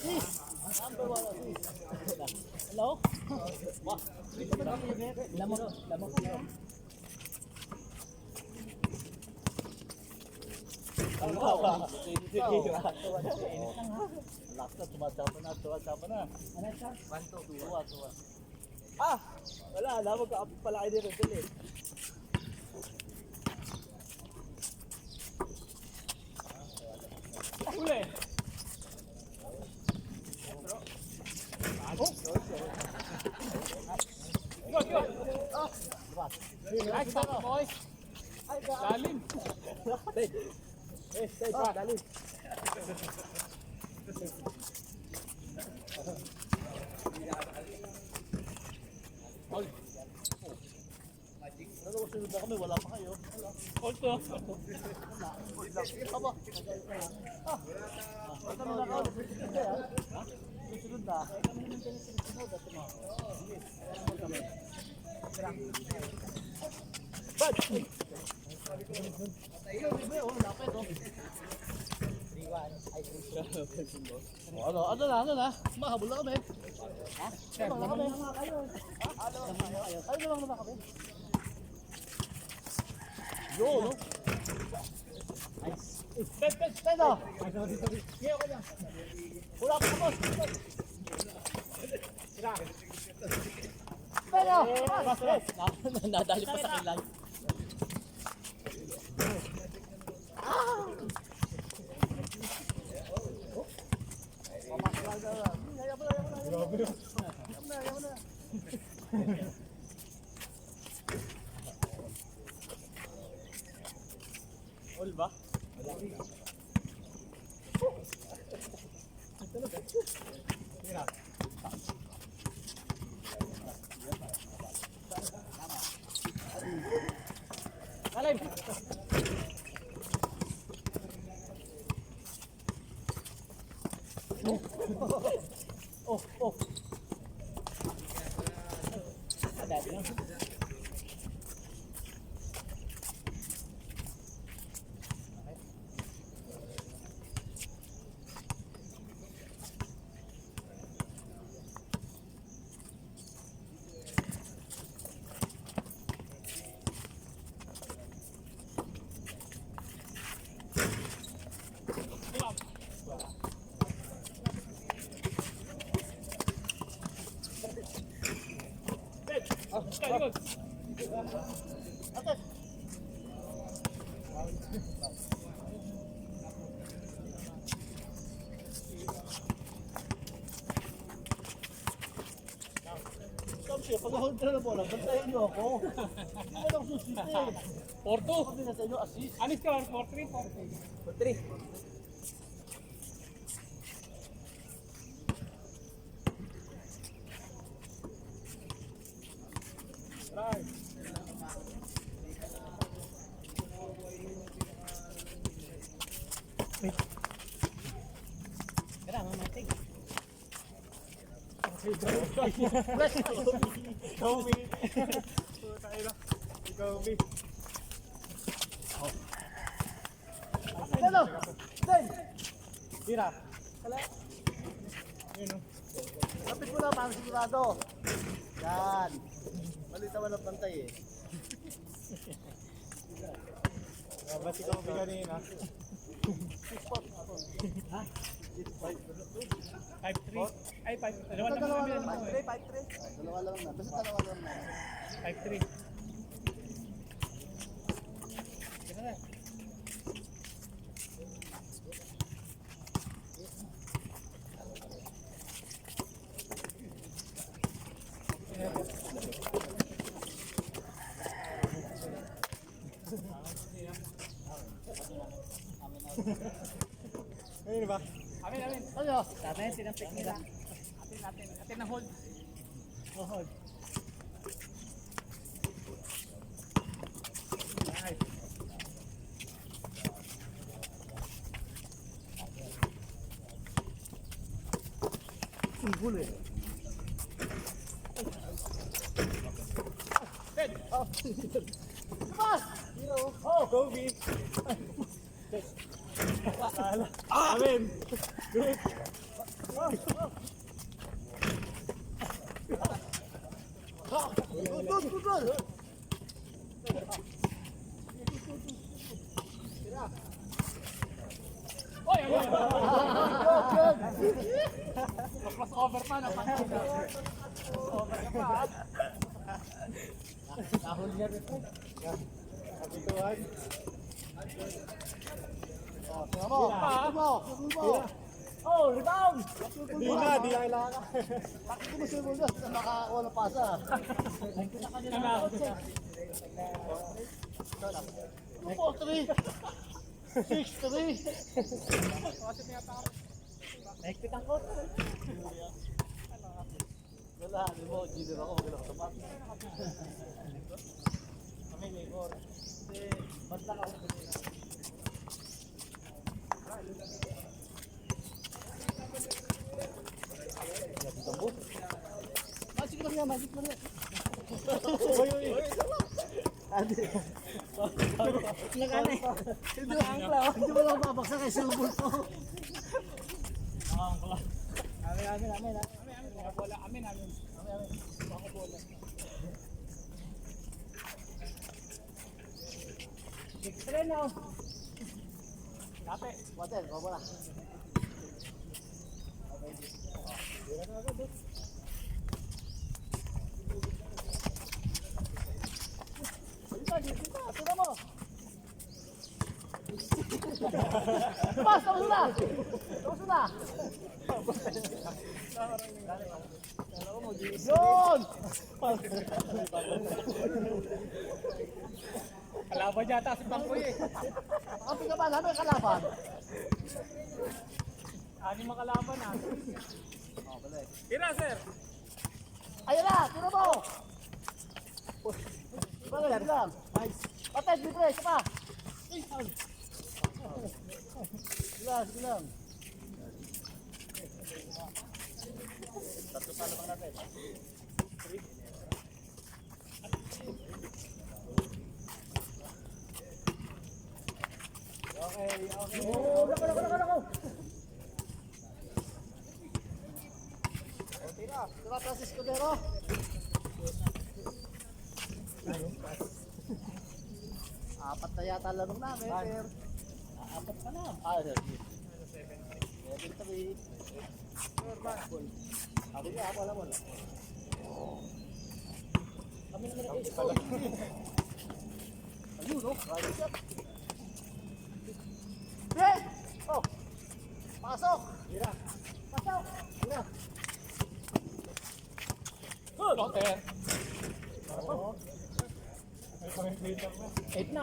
Number 1 assist. Hello? Wah, lamok. Last na, tumatapa na. Ano siya? 1, 2, 2. Ah! Wala, magkakapit pala kayo dito. Dali. Huli! Ay, stop, boys! Dalim! Stay back, dalim! Hold! Ano ko sunod na kami? Wala pa kayo. Hold to! Sige pa ba? Ito na lang ako. Sunod na. Bad! Ano na? Mahabol na kami. Ha? Ano na kami? Ano lang kami? Yo, no? Nice. Pedo! Sige, okay lang. Wala pa boss. Sira. Pedo! Nadali pa sa kilay. All ba? Alim! Oh. Ada lang. Pag-hold na bola, bantayan niyo ako. Hindi mo lang susite. 4-2. Sabi na sa inyo, assist. Anis ka lang, 4-3. 4-3. Right. Kaya mamatig. Go me. Go me. Hello. Then. Tira. Wala. Yun o. Lapit mo na para sigurado. Yan. Malit naman ang pantay eh. Ba't ikaw kanina? 6 pot. Ha? 5-3. Ay, 5-3. Dalawa lang. 5-3. Dalawa lang na. Basta dalawa lang na. 5-3. Kaya na. Ayun ba? Amin. Ano? Amin, tinampik nila. Atin na hold. Hold. Nice. Unggul eh. Dead. Oh. Pas. Oh, go B. Amin. Good. Good. Mas over pa na. Over ka pa. Nahuli niya rin po. Kapituan. Tingnan mo. Oh, rebound! Di na kailangan. Bakit ko mo siya muna na makakakuha ng pasa? Ay, kita ka nila na. 4-3. 6-3. Hektik ang coach. Wala, di mo, junior ako, wala ko sa back. Kami, Ligor. Kasi, basta ka ako. Magic lang yan. Oy. Adi. Nagana eh. Hindi mo lang babaksa kay Silbol po. Amin. Bola, amin. Bako bola. Extra now. Kape. Water, bola. Tingnan mo. Pas, tapos na. Yun! Kalaban yata si Bangkoy eh. Kapi ka ba? Ano yung kalaban? Anim ang kalaban ah. Tira sir. Ayun na! Tira mo! Sige lang. Nice. Patay, libre. Isa pa. Sige lang. Tatlo pa naman natin. Okay. Oh, lako. Tira, Francis Cordero. Apat na yata lamang namin, sir. Apat pa na. 7-3. Ako niya, ako alam mo na. Kami naman ang ito. Ayun, no? Right shot. Hey! Oh! Pasok! Pasok! Hira! Good. Okay. Oo. 8 na.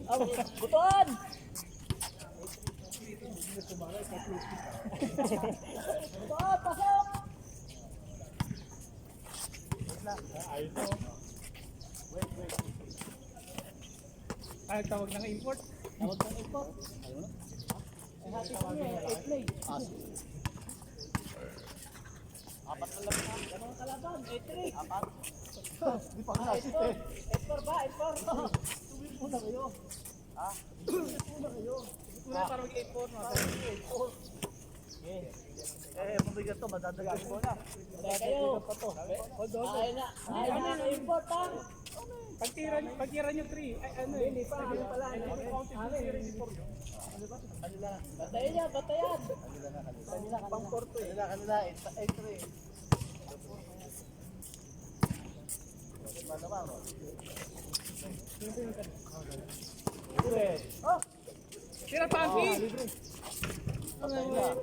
Oh, buton! Buton, pasok! Wait. Ay, tawag ng import. Tawag ng import. Ayun na. Ay, happy ko niya, 8 play. Apat na lang na. Ganun kalaban, 8-3. Apat. Di pa kasi 8-4 ba? 8-4. Tumil muna kayo. Ha? Tumil muna kayo. Wala para mag-8-4 no. 8-4. Mabigat to, madadagdag mo na. Kaya kayo. Hold on. Ay na import ha. Pagtira nyo 3. Ay, ano eh. Hindi pa. Ano pala? Batayan niya, batayan. Kanila. Pang-porto eh. Kanila, 8-3. Naman, oh. Oh! Tira Pangki!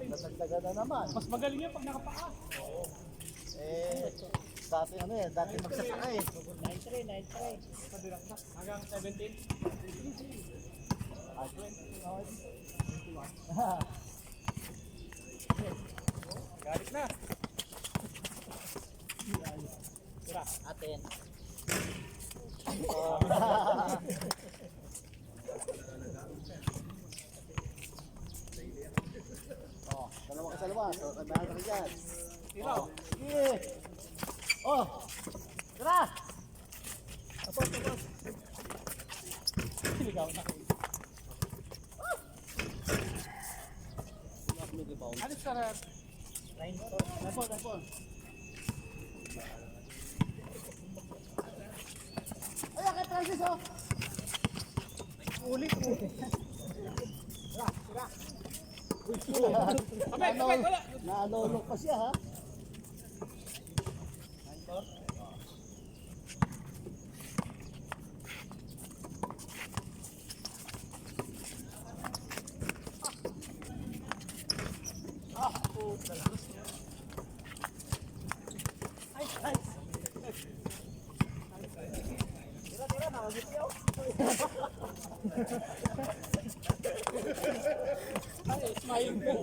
Natagdagan na naman. Mas magaling yan pag nakapaa. Dati dati magsasaka eh. 9-3. Padirap na. Hanggang 17. Galit na. Tira. Atin. Dalawa ka sa labas. Kandahan ka dyan. Tira. Sige. Oh! Tara! Tapos. Siligaw na. Alis ka rin. Telefon. Ayan, kay Francis, oh. Ulit. Nalolok pa siya, ha? Tira, nakagiti ako. Ay, smile ko.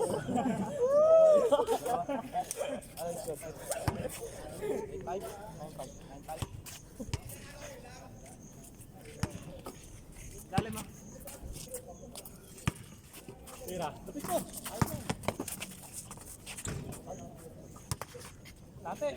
Dali mo. Tira. Lapit ko. Tate.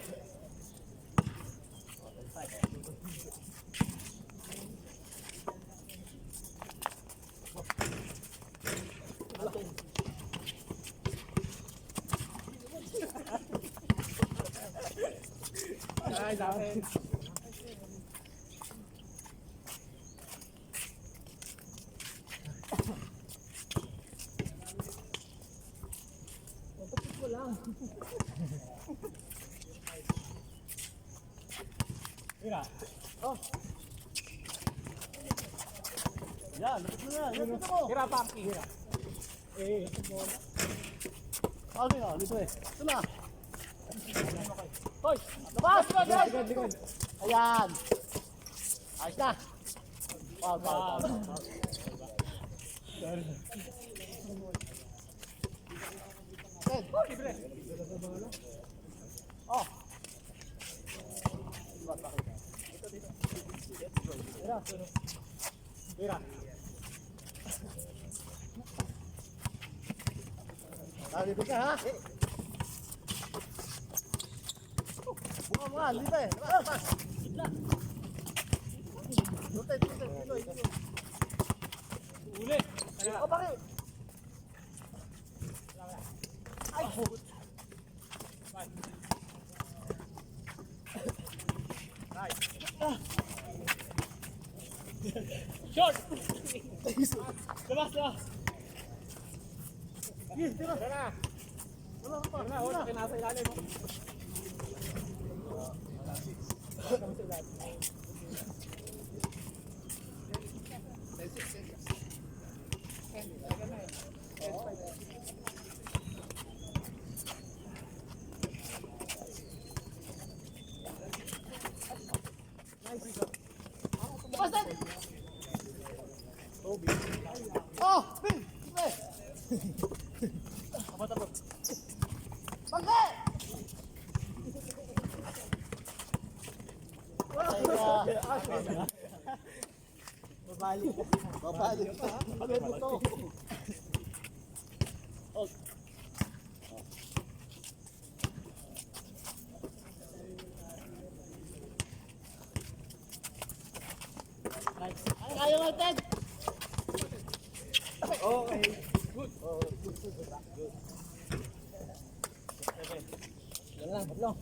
Ay, dami. Lapit ko lang. Tira. Oh. Yan, lapit mo na. Lapit mo. Tira, Paki. Ano yun? Dito eh. Ito na. Hoy! Labas! Likod. Ayan. Ayos na. Foul. Ted. Libre. Oh. Tira. Dito ka, ha? Bunga, dito eh. Labas. Dito. Uli. Oh, bakit? Ay, put. Short! Labas. Yes, tira. Tara. Wala ka pa. Tara na, huwag nasa ilalim mo. Labas na. Oh, Bill. Bill. Abot. Bangke! Babalik. Ano mo to? Oh. Ayaw mo, Ted! Okay. Good. Yan lang, batlong.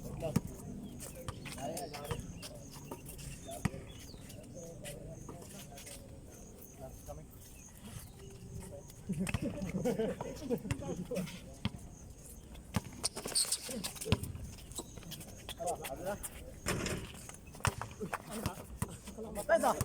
Ted, ah!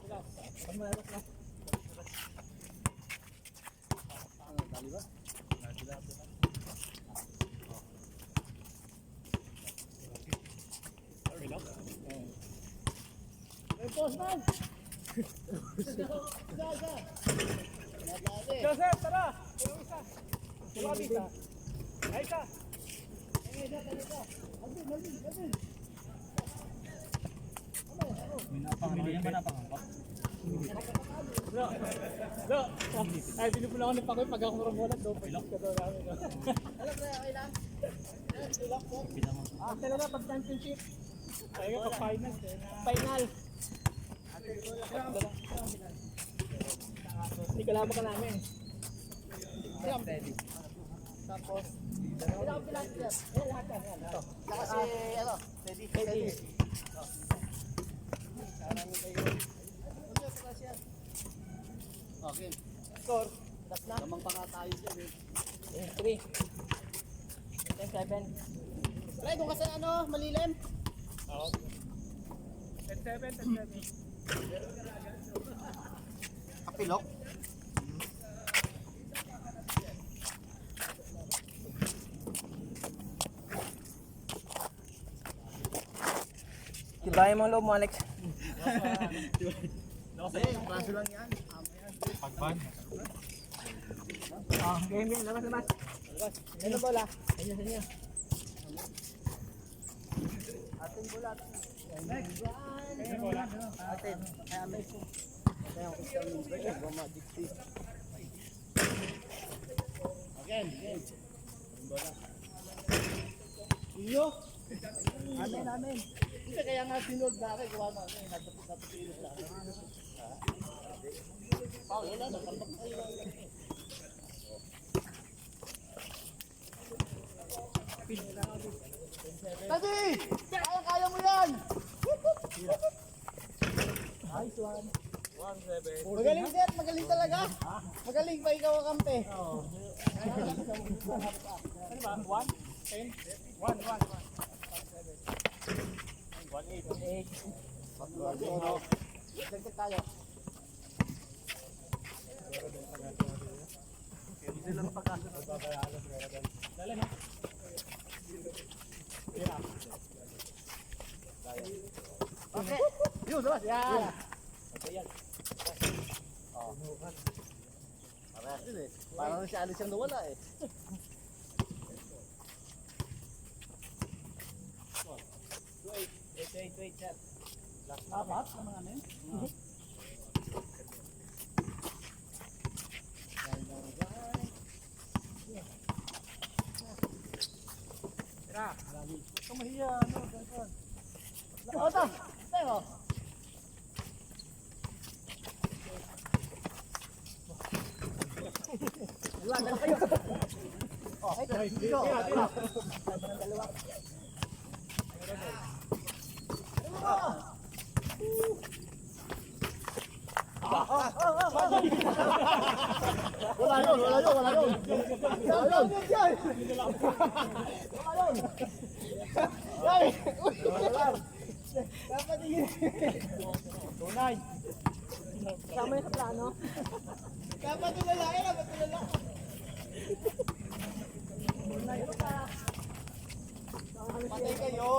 Postman! Joseph, tara! Yung isa. Wala bisa. Ay, isa. No. Ay, pinupula ko ni Pakoy pag ako marambolat. Pilok ka daw namin. Talaga pag championship. Ay, pag final. Final. Hindi kalaban ka namin. Tapos, ilang pilas yan? Lahat yan. Kasi, ano, steady. Sarami kayo. Ano yung pilas yan? Okay. Score. Last na. Lamang pa nga tayo dyan eh. 3. 10-7. Try kung kasi ano, malilim. Oo. 10-7. Kapilok. Tibayan mo ang loob mo, Alex. Kaso lang yan. Pagban. Game. Labas. Ano bola? Ayun sa inyo. Atin bola. Kaya bola. Atin. Kaya may po. Kaya ako sa mga Magic Fish. Again. Bola. Iyo. Amen. Hindi kaya nga sinod na ako. Gawa mo. Natapos ilog lang. Paul, wala na. Kalpak kayo. Tadi! Kaya mo yan! Nice one. 1-7. Magaling sir, magaling talaga. Magaling pa ikaw ang kampe. Ano ba? 1-10? 1-1. 1-8. Dagdag tayo. Dala na. Okay. Yun, labas. Yan. Parang si Alice ang nawala eh. Wait, sir. Apat ang mga ano yun? Tira. Kamahiya, ano, ganyan. Ito, tayo. Dalawa kayo. Oh, ito. Dalawa. Wala yun. Dapat yun. Tunay. Kasama yun sa plano. Dapat tulala yan, dapat tulala. Patay kayo.